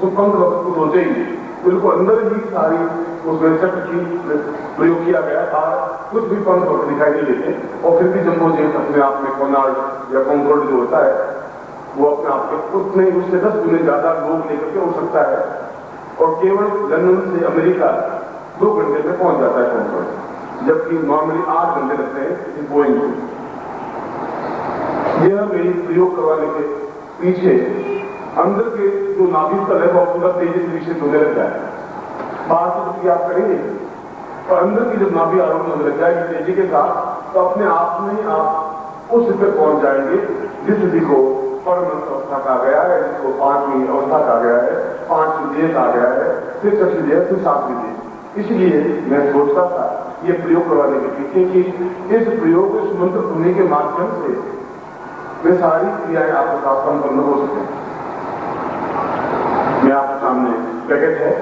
उसमें पंख वस्तु होते ही बिल्कुल अंदर ही सारी उसमें चक्र की प्रयोग किया गया था, कुछ भी पंख दिखाई नहीं देते। और फिर भी जम्बो जेट अपने आप में कोनार्ड या कॉन्कॉर्ड जो होता है वो अपने आप के उतने उससे 10 गुने ज्यादा लोग लेकर के उड़ सकता है और केवल लंदन से अमेरिका 2 घंटे में पहुंच जाता है कॉन्कॉर्ड, जबकि नॉर्मली 8 घंटे लगते हैं बोइंग को। यह मेरी प्रयोग करवाने के पीछे अंदर के जो नाभि स्थल है वो पूरा तेजी से विकसित होने लग जाए। बाहर से कुछ आप करेंगे और अंदर की जब नाभि आरोप होने लग जाएगी तेजी के साथ, तो अपने आप में आप उस पे पहुंच जाएंगे जिस स्थिति को परम अवस्था कहा गया है, जिसको 5वीं अवस्था कहा गया है, 5वीं देह कहा गया है, फिर 6वीं देह, फिर 7वीं देह। इसलिए मैं सोचता था ये प्रयोग करवाने के पीछे कि इस प्रयोग इस मंत्र सुनने के माध्यम से वे सारी क्रियाएं आपके साथ संपन्न हो सके। मैं आपके सामने पैकेट है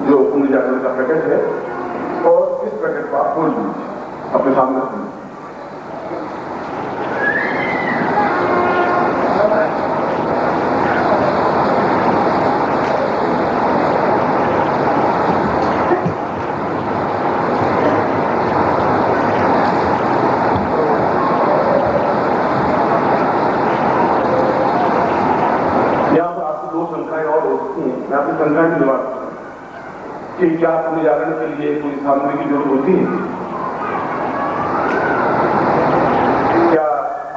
जो पुण्य जागरण का पैकेट है और इस पैकेट को आप खोल लीजिए अपने सामने सुनिए। संख्या की जवाब कि क्या पुण्य जागरण के लिए कोई सामग्री की जरूरत होती है? क्या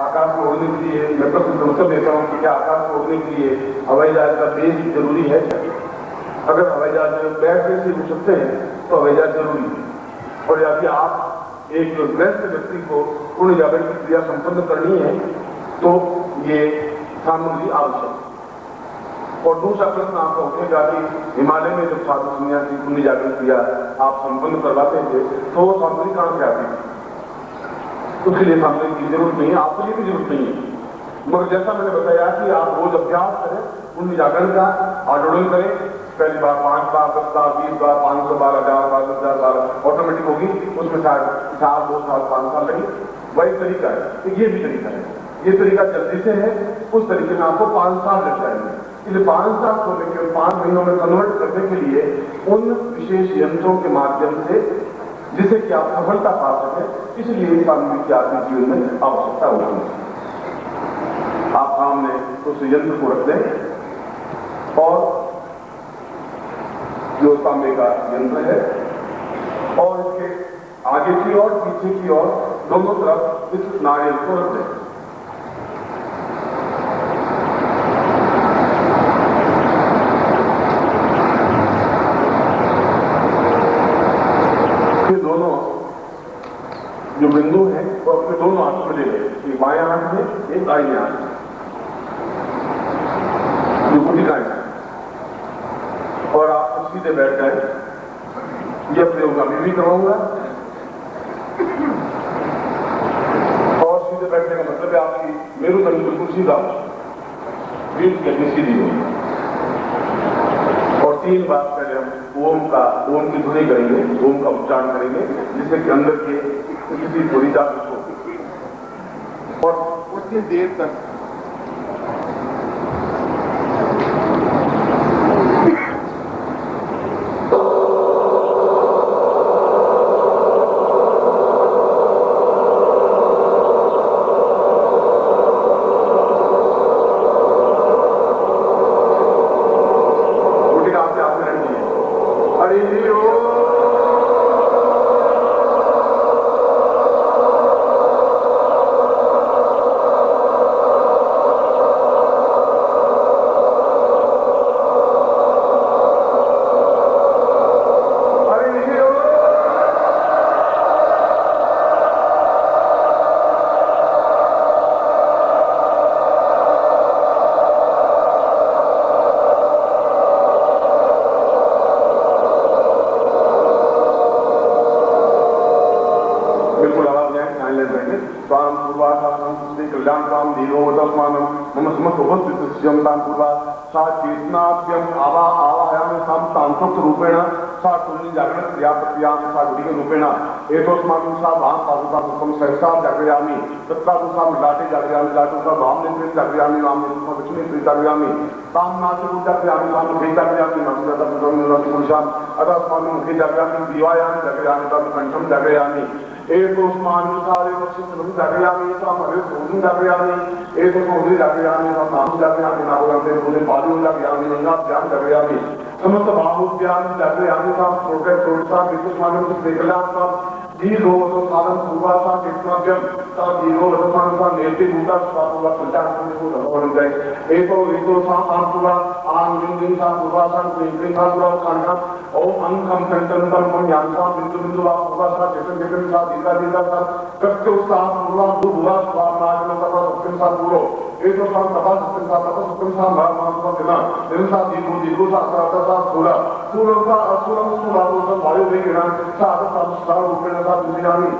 आकाश में उड़ने के लिए, मैं प्रश्न उत्तर देता हूं कि क्या आकाश में उड़ने के लिए हवाई जहाज का बेस जरूरी है? अगर हवाई जहाज में बैठने से उड़ सकते हैं तो हवाई जहाज जरूरी है। और यदि आप एक गृहस्थ व्यक्ति को पुण्य जागरण की क्रिया संपन्न करनी है तो ये सामग्री आवश्यक है। और दूसरा प्रश्न आपका उठेगा कि हिमालय में जब साधु सन्यासी पुण्य जागरण क्रिया आप संपन्न करवाते थे तो वो सामग्री कहां से आती थी? उसके लिए सामग्री की जरूरत नहीं है, आपके लिए भी जरूरत नहीं है। मगर जैसा मैंने बताया कि आप रोज अभ्यास करें पुण्य जागरण का, आंदोलन करें, पहली बार 5 बार, 10 बार, 20 बार, 500 बार, 1000 बार, 10,000 बार ऑटोमेटिक होगी। उसमें 4 साल, 2 साल, 5 साल लगे, वही तरीका है। तो ये भी तरीका है, ये तरीका जल्दी से है, उस तरीके में आपको 5 साल लग जाएंगे। इसलिए 5 साल को लेकर 5 महीनों में कन्वर्ट करने के लिए उन विशेष यंत्रों के माध्यम से जिसे कि आप सफलता पा सकें, इसलिए इस सामग्री की आपके जीवन में आवश्यकता होती है। आप सामने उस यंत्र को रख दें और जो तांबे का यंत्र है और इसके आगे की ओर, पीछे की ओर, दोनों तरफ इस नारियल को रख दें। जो बिंदु है वो अपने दोनों हाथ में ले लें, एक बाएं हाथ में, एक दाहिने हाथ में, जो को दिखाएं और आप सीधे बैठ जाए। यह प्रयोग अभी भी कराऊंगा और सीधे बैठने का मतलब है आपकी मेरुदंड बिल्कुल सीधा, रीढ़ की सीधी हो। और 3 बार पहले हम ओम की ध्वनि करेंगे, ओम का उच्चारण करेंगे, जिससे कि अंदर के किसी थोड़ी जागृत हो और उतनी देर तक कल्याण काम धीरो मम समस्त उपस्थित सा चेतनाभ्यम आवाहयामि साम सांस्कृत रूपेण सा तुल्य जागरण क्रिया प्रक्रिया सा गुड़ी रूपेण एतोस्माकं सा भाव पादुका पुष्पम सहसा जागरयामि तत्काल सा लाटे जागरयामि लाटू सा भाव नेत्र जागरयामि नाम नेत्र विष्णु जागरयामि ताम नाच जागरयामि नाम मुखे जागरयामि नाम जाता पुत्रम निरंतर पुरुषाम अतस्माकं मुखे जागरयामि दीवायामि जागरयामि तब कंठम जागरयामि एतोस्मानुसारे वक्षस्थलं जागरयामि ताम हरे भोजन जागरयामि एतोस्मानुसारे जागरयामि ताम नाम जागरयामि नागोरंते भोजन पादुका जागरयामि नंगाभ्याम जागरयामि समस्त बाहुभ्याम जागरयामि ताम प्रोटा विष्णुस्मानं देकलाम दीर्घोवतो साधन पूर्वासा कितनाभ्यम ता दीर्घोवतमानसा नेति भूता स्वापूर्वा संचारने को दबावन जाए एको सा आपूर्वा आन दिन सा पूर्वासा क्लीन सा पूर्वा कांडा ओम अंकम कंटंतम हम यांसा बिंदु बिंदु वा पूर्वासा चेतन सा दीर्घा सा कष्टो सा पूर्वा भूवा स्वामाजन सा सत्यम सा पूर्व एको सा तपा सत्यम सा महामानसा दिना निरसा दीर्घो सा असाता सा सूरम सा असुरम सुरादो सा वायु वेगना सा सा रूपेण दुनियामी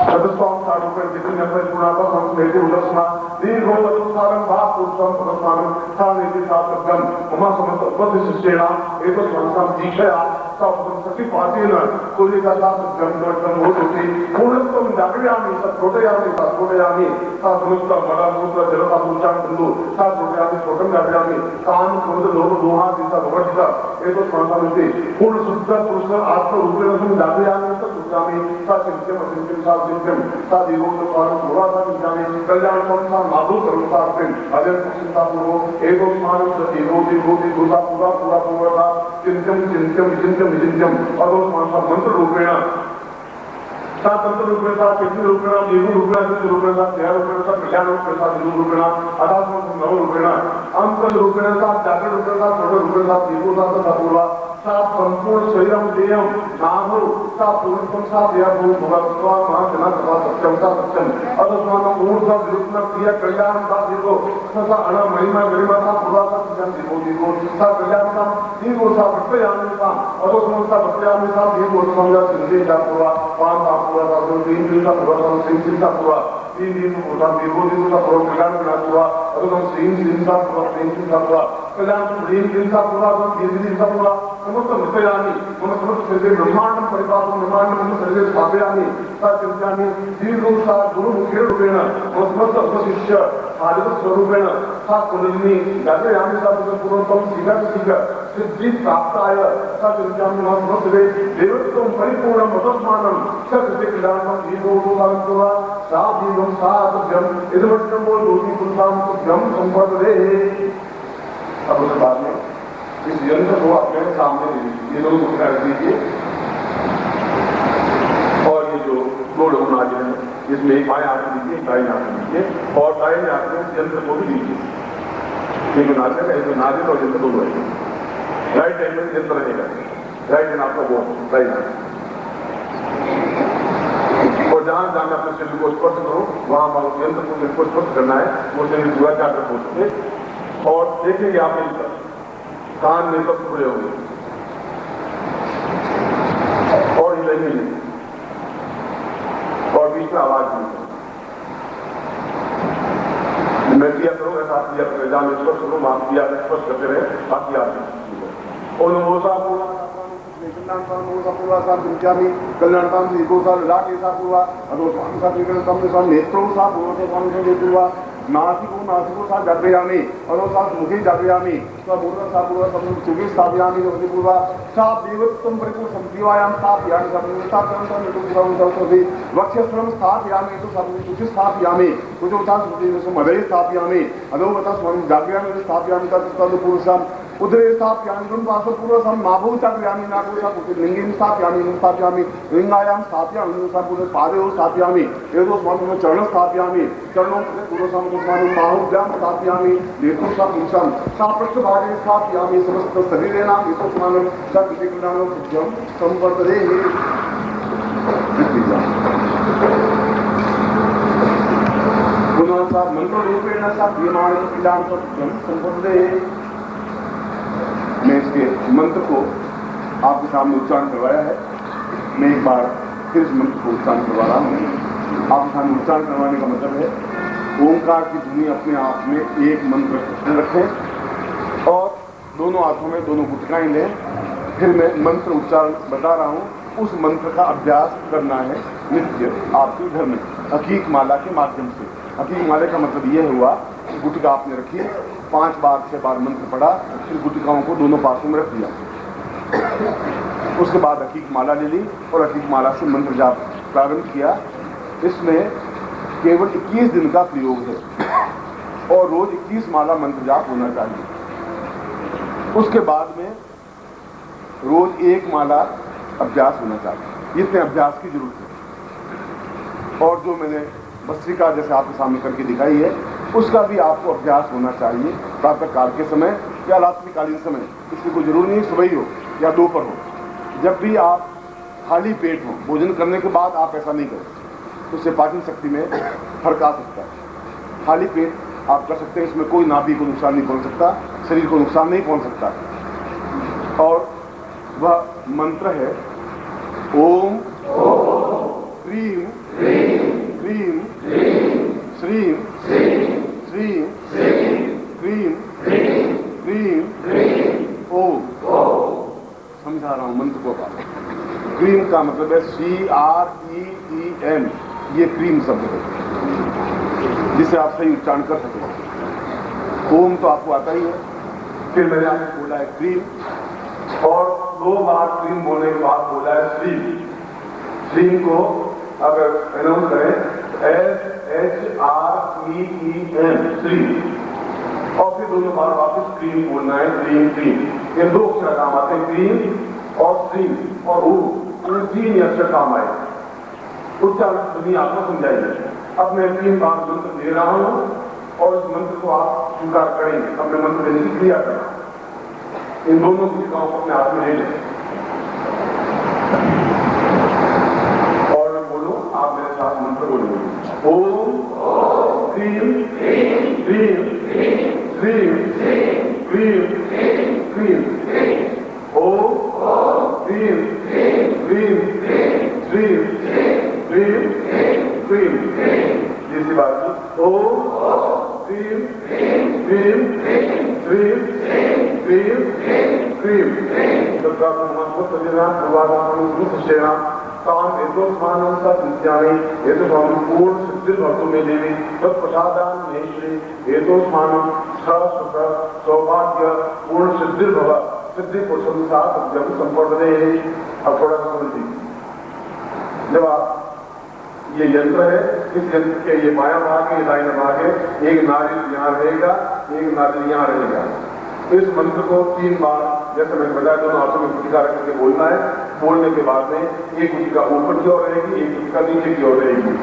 सदस्वाम सारूपेण जितने नफर पुनाता संस्कृति उदस्मा दीर्घो वतुसारं भाव पुरुषम पदस्मानं सा नेति सा प्रगम मम समस्त उपति शिष्टेना एतो संसाम दीक्षया सा उपसति पातेन कुलिका सा प्रगम दर्शन होति पूर्णत्वं जागरयामि सा प्रोटयामि सा समस्त मदा मूत्र जलता पुरुषां बंधु सा प्रोटयामि प्रोटम जागरयामि तान क्रोध लोभ दोहा दिशा भवतिका एतो संसामति पूर्ण शुद्ध पुरुष आत्म रूपेण सं जागरयामि सा सुजामि सा चिंत्यम अचिंत्यम सा चिंत्यम सा दिवों स्वामी पूरा सा चिंत्यामि कल्याण संसार माधु करुणार्थिन अजय चिंता पूर्व एको स्मारक सति रोति भूता पूरा पूरा चिंत्यम अदो संसार मंत्र रूपेण सा तंत्र रूपेण सा चित्त रूपेण देव रूपेण चित्त रूपेण सा ध्यान रूपेण सा कल्याण रूपेण सा दिव रूपेण अदात्म नव रूपेण अंत रूपेण सा जागरण रूपेण सा छोड़ रूपेण सा देव सा पूर्वा सा संपूर्ण शरीरम देयम नाभो सा पूर्णत्वं सा देयभू भगवत्वा महाजना तथा सत्यम अदस्मानं ऊर्ध्व विरुद्ध क्रिया कल्याण सा दीर्घो सा अण महिमा गरिमा सा पूर्वा सा दीर्घो सा कल्याण सा दीर्घो सा प्रत्ययामि सा अदस्मानं सा प्रत्ययामि सा दीर्घो समझा सिद्धि सा पूर्वा पान सा पूर्वा सा तीन सा पूर्वा सा सिंह सा पूर्वा तीन पूर्वा दीर्घो सा पूर्वा कल्याण सा पूर्वा अदस्मानं सिंह सा पूर्वा सिंह सा पूर्वा कल्याण सिंह सा पूर्वा दीर्घ सा पूर्वा समस्त निश्चयामि मम समस्त शरीरे ब्रह्मांडं परिपालनं ब्रह्मांडं मम शरीरे स्थापयामि सा चिंत्यामि दीर्घो सा गुरुमुखेन रूपेण मम समस्त उपशिष्य आदिव स्वरूपेण सा कुंडलिनी जागरयामि सा पूर्णत्वं शीघ्र सिद्धि प्राप्ताय सा चिंत्यामि मम समस्त देवत्वं परिपूर्णं वतस्मानं स कृते कल्याणं दीर्घो सा सा दीर्घं सा अभ्यम इदमत्यं वो दोषी पुरुषां तुभ्यं संपदे। अब उसके बाद में इस यंत्र को अपने सामने ये लोग कर दीजिए और ये जो दो लोग नाचे हैं इसमें एक बाएं हाथ में दीजिए दाएं हाथ में दीजिए और दाएं हाथ में इस यंत्र को भी दीजिए। एक नाचे का एक नाचे और यंत्र दोनों रहेंगे। राइट हैंड में यंत्र रहेगा, राइट हैंड आपका वो राइट हैंड और जहां जहां अपने शरीर को स्पर्श करो वहां यंत्र को जिनको स्पर्श करना है वो शरीर पूरा जाकर हो सके और देखेंगे आप कान में सब खुले होंगे और हिलेंगे और बीच में आवाज नहीं। मैं किया करूँ ऐसा आप किया करें जहां स्पर्श करूँ वहां किया स्पर्श करते रहे बाकी आप और नमोसा पूरा पूरा सा चिंत्यामि कल्याणतां दीर्घो सा लाटे सा पूर्वा अदो सा त्रिकरणतम सा नेत्रो सा पूर्वते स्वामी पूर्वा नासिको सा जागरयामि अदो सा मुखे जागरयामि सा पूर्व सा पूर्वा तम सुखे स्थापयामि होति पूर्वा सा देवत्वं परिपूर्ण संजीवायां स्थापयामि सा कर्मं तो पूर्वं तौति वक्षस्थलं स्थापयामि तो सा सुखे स्थापयामि कुतो सा सुखे मदे स्थापयामि अदो वता स्वामी जागरयामि स्थापयामि तद पुरुषं उदरे स्थापयामि गुणवासो पूर्वसं नाभो जागरयामि नाभो सा लिंगेन स्थापयामि लिंगायां स्थापयामि सा पूर्व पादयोः स्थापयामि एतौ स्वामी चरण स्थापयामि चरणों पूर्वसं स्वामी बाहुभ्यां स्थापयामि नेत्रो सा पुरुषं सा पृष्ठभागे स्थापयामि समस्त शरीरेणां एतौ स्वामी सा कृतिकल्याणं सिद्ध्यं संवर्धते। पुनः सा मंत्ररूपेण सा क्रियमाणं कल्याणं सिद्ध्यं संवर्धते। मैं इसके मंत्र को आपके सामने उच्चारण करवाया है। मैं एक बार फिर इस मंत्र को उच्चारण करवा रहा हूँ। आपके सामने उच्चारण करवाने का मतलब है ओंकार की ध्वनि अपने आप में एक मंत्र रखें और दोनों हाथों में दोनों गुटकाएं लें। फिर मैं मंत्र उच्चारण बता रहा हूं, उस मंत्र का अभ्यास करना है नित्य आपके घर में हकीक माला के माध्यम से। हकीक माला का मतलब यह हुआ कि गुटका आपने रखी, 5 बार 6 बार मंत्र पढ़ा, फिर गुटकाओं को दोनों पासों में रख दिया। उसके बाद हकीक माला ले ली और हकीक माला से मंत्र जाप प्रारंभ किया। इसमें केवल 21 दिन का प्रयोग है और रोज 21 माला मंत्र जाप होना चाहिए। उसके बाद में रोज 1 माला अभ्यास होना चाहिए। इतने अभ्यास की जरूरत है। और जो मैंने भस्त्रिका जैसे आपके सामने करके दिखाई है, उसका भी आपको अभ्यास होना चाहिए प्रातः काल के समय या रात्रिकालीन समय। इसकी कोई जरूरी नहीं सुबह ही हो या दोपहर हो। जब भी आप खाली पेट हो, भोजन करने के बाद आप ऐसा नहीं करें, उससे पाचन शक्ति में फर्क आ सकता है। खाली पेट आप कर सकते हैं, इसमें कोई नाभि को नुकसान नहीं पहुंच सकता, शरीर को नुकसान नहीं पहुंच सकता। और वह मंत्र है ओम ह्रीं क्लीं श्रीं श्रीं क्लीं क्लीं ओम। समझा रहा हूं मंत्र को। क्रीम का मतलब है CREEM, ये क्रीम शब्द है जिसे आप सही उच्चारण कर सकते हैं। ओम तो आपको आता ही है। फिर मैंने आपको बोला है क्रीम, और 2 बार क्रीम बोलने के बाद बोला है श्रीम। श्रीम को अगर अनाउंस करें SHREEM श्रीम, और फिर दोनों बार वापस क्रीम बोलना है। क्रीम क्रीम, ये 2 अक्षर काम आते हैं, क्रीम और श्रीम और ऊ, 3 अक्षर काम आए। उच्चारण ध्वनि आपको समझाइए। अब मैं 3 बार मंत्र दे रहा हूं और इस मंत्र को आप स्वीकार करेंगे। अब मैं मंत्र देने की क्रिया कर रहा हूं। इन दोनों क्रियाओं को अपने हाथ में ले लें और मैं बोलूं, आप मेरे साथ मंत्र बोलेंगे। ओम क्रीम क्रीम क्रीम क्रीम क्रीम। ओम क्रीम क्रीम क्रीम क्रीम क्रीम। दूसरी बात, ओम क्रीम क्रीम क्रीम क्रीम क्रीम। पूर्ण सिद्धिर्भर्तु में देवी तत्प्रसादान महेश्वरी हेतोस्मानम सुख सौभाग्य पूर्ण सिद्धिर्भव सिद्धि पुरुषम साथ जब संपर्दे। अब थोड़ा सा समझिए, जब आप ये यंत्र है, इस यंत्र के ये बायां भाग है, ये दाहिना भाग है, एक नारियल यहाँ रहेगा, एक नारियल यहाँ रहेगा। इस मंत्र को 3 बार जैसे मैंने बताया दोनों हाथों में गुटका रख करके बोलना है। बोलने के बाद में एक गुटका ऊपर की ओर रहेगी, एक गुटका नीचे की ओर रहेगी।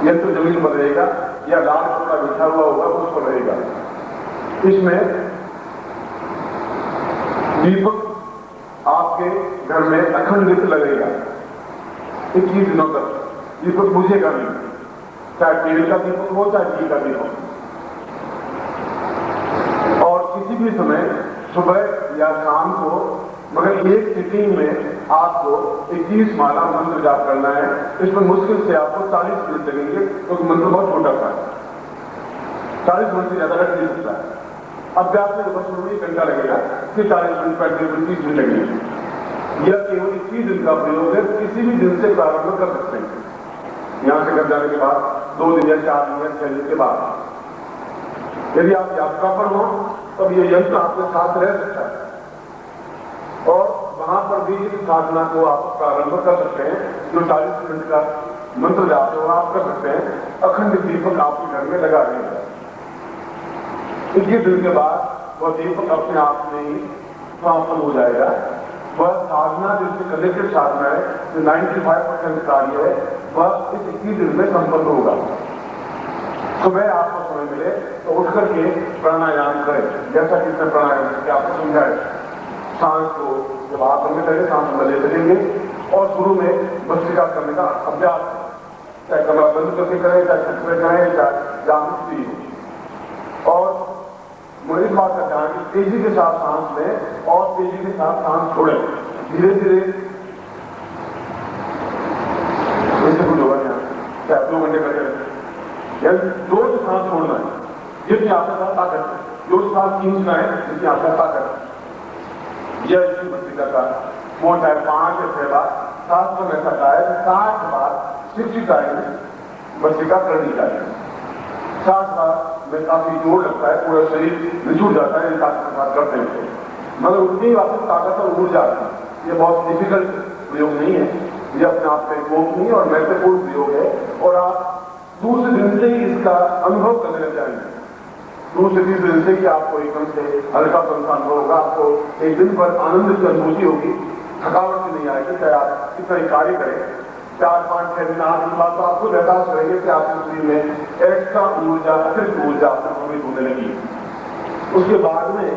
यंत्र जमीन पर रहेगा या लाल कपड़ा बिछा हुआ होगा उस पर रहेगा। इसमें दीपक आपके घर में अखंडित लगेगा 21 दिनों तक। दीपक बुझेगा नहीं, चाहे तेल का दीपक हो चाहे घी का दीपक। और किसी भी समय सुबह या शाम को, मगर एक सिटिंग में आपको 21 माला मंत्र जाप करना है। इसमें मुश्किल से आपको 40 मिनट लगेंगे, क्योंकि मंत्र बहुत छोटा था। 40 मिनट से ज्यादा लग नहीं सकता है। अभ्यास में बस 1 घंटा लगेगा, फिर 40 मिनट 35 मिनट 30 मिनट लगेंगे। यह केवल 21 दिन का प्रयोग है, किसी भी दिन से प्रारंभ कर सकते हैं। यहां से घर जाने के बाद 2 दिन या 4 दिन या 6 दिन के बाद यदि आप यात्रा पर हो तब ये यंत्र आपके साथ रह सकता है और वहां पर भी इस साधना को आप प्रारंभ कर सकते हैं। जो 40 मिनट का मंत्र जाप है वो आप कर सकते हैं। अखंड दीपक आपके घर में लगा रहेगा। 21 दिन के बाद वह दीपक अपने आप में ही समापन हो जाएगा। वह साधना जिससे कनेक्टेड साधना है, जो 95% कार्य है, वह इस 21 दिन में संपन्न होगा। सुबह आपको समय मिले तो उठ करके प्राणायाम करें, जैसा कि इसमें प्राणायाम करके आपको समझाए। सांस को जब आप अंदर करेंगे, सांस अंदर ले सकेंगे और शुरू में भस्त्रिका करने का अभ्यास, चाहे कमरा बंद करके करें, चाहे छत में करें, चाहे जहां भी हो। और मुझे इस बात का ध्यान कि तेजी के साथ सांस लें और तेजी के साथ सांस छोड़ें। धीरे धीरे जैसे कुछ होगा यहाँ, चाहे 2 घंटे करके 2 सांस आशा ताकत, जो साथ खींचना है इसकी आशा ताकत। यह इसी पत्रिका का मोट है 5 या 6 बार, 7 में ऐसा कहा है कि 60 बार शिक्षिकाएं पत्रिका करनी चाहिए। 60 बार में काफी जोर लगता है, पूरा शरीर निचुट जाता है ताकत के साथ करते हैं, मगर उतनी वापस ताकत और ऊर्जा आती है। ये बहुत डिफिकल्ट प्रयोग नहीं है, ये अपने आप में गोपनीय और महत्वपूर्ण प्रयोग है और आप दूसरे दिन से ही इसका अनुभव करने लग जाएंगे। दूसरे तीसरे दिन से कि आपको एकदम से हल्का अनुभव होगा, आपको एक दिन पर आनंद की अनुभूति होगी, थकावट भी नहीं आएगी, चाहे आप कितना ही कार्य करें। 4, 5, 6 दिन आने के बाद तो आपको एहसास करेंगे कि आपके शरीर में एक्स्ट्रा ऊर्जा, अतिरिक्त ऊर्जा आपको प्रभावित होने लगी। उसके बाद में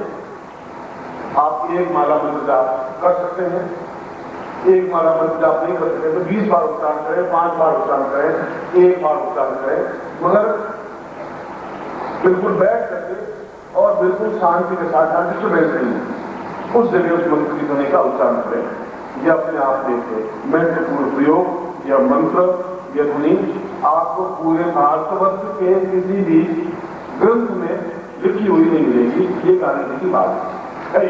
आप एक माला मंत्र जाप कर सकते हैं। एक माला मंत्र जाप नहीं कर सकते तो 20 बार उच्चारण करें, 5 बार उच्चारण करें, 1 बार उच्चारण करें, मगर बिल्कुल बैठ करके और बिल्कुल शांति के साथ, डिस्टर्बेंस नहीं, उस जगह उस मंत्र की ध्वनि का उच्चारण करें। यह अपने आप में महत्वपूर्ण प्रयोग, यह मंत्र, यह ध्वनि आपको पूरे भारतवर्ष के किसी भी ग्रंथ में लिखी हुई नहीं मिलेगी। ये गारंटी की बात है।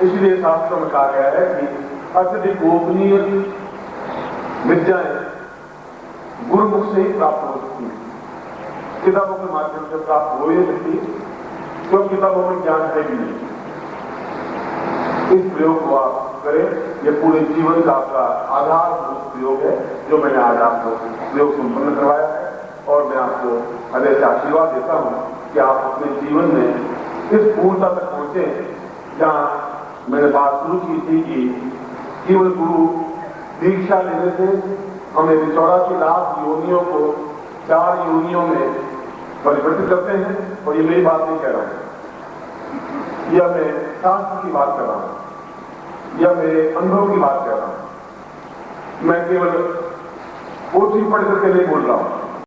इसलिए शास्त्रों में कहा गया है कि अत्यधिक गोपनीय विद्याएं गुरुमुख से ही प्राप्त हो सकती है, किताबों के माध्यम से प्राप्त हो ही नहीं सकती, क्योंकि किताबों में ज्ञान है भी नहीं। इस प्रयोग को आप करें, यह पूरे जीवन का आपका आधारभूत प्रयोग है, जो मैंने आज आपको प्रयोग संपन्न करवाया है। और मैं आपको हृदय से आशीर्वाद देता हूं कि आप अपने जीवन में इस पूर्णता तक पहुंचे जहां मैंने बात शुरू की थी कि केवल गुरु दीक्षा लेने से हमें 84 लाख योनियों को 4 योनियों में परिवर्तित करते हैं। और ये मेरी बात नहीं कह रहा हूं, यह मैं शास्त्र की बात कर रहा हूं, यह मेरे अनुभव की बात कर रहा हूं। मैं केवल पोथी पढ़ करके नहीं बोल रहा हूं,